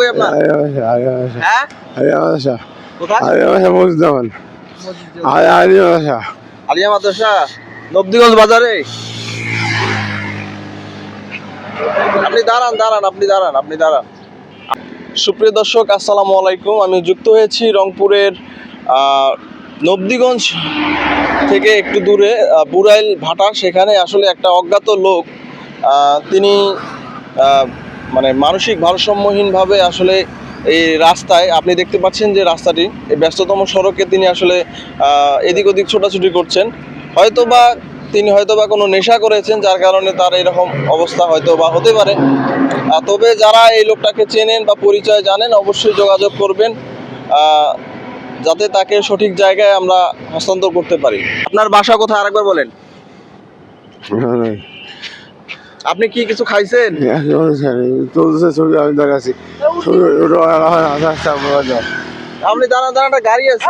কই আপনার? হ্যাঁ কোথায়? আলিয়া মাদ্রাসা নবদিগঞ্জ বাজারে। আপনি দাঁড়ান। সুপ্রিয় দর্শক, আসসালামু আলাইকুম। আমি যুক্ত হয়েছি রংপুরের নবদিগঞ্জ থেকে একটু দূরে বুড়াইল ভাটা। সেখানে আসলে একটা অজ্ঞাত লোক, তিনি মানে মানসিক ভারসাম্যহীনভাবে আসলে এই রাস্তায়, আপনি দেখতে পাচ্ছেন যে রাস্তাটি, এই ব্যস্ততম সড়কে তিনি আসলে এদিক ওদিক ছোটাছুটি করছেন। তিনি হয়তোবা কোনো নেশা করেছেন, যার কারণে তার এরকম অবস্থা হয়তোবা হতে পারে। তবে যারা এই লোকটাকে চেনেন বা পরিচয় জানেন, অবশ্যই যোগাযোগ করবেন, যাতে তাকে সঠিক জায়গায় আমরা হস্তান্তর করতে পারি। আপনার বাসা কোথায় আরেকবার বলেন। আপনি কি কিছু খাইছেন? আপনি দাঁড়ান, একটা গাড়ি আছে।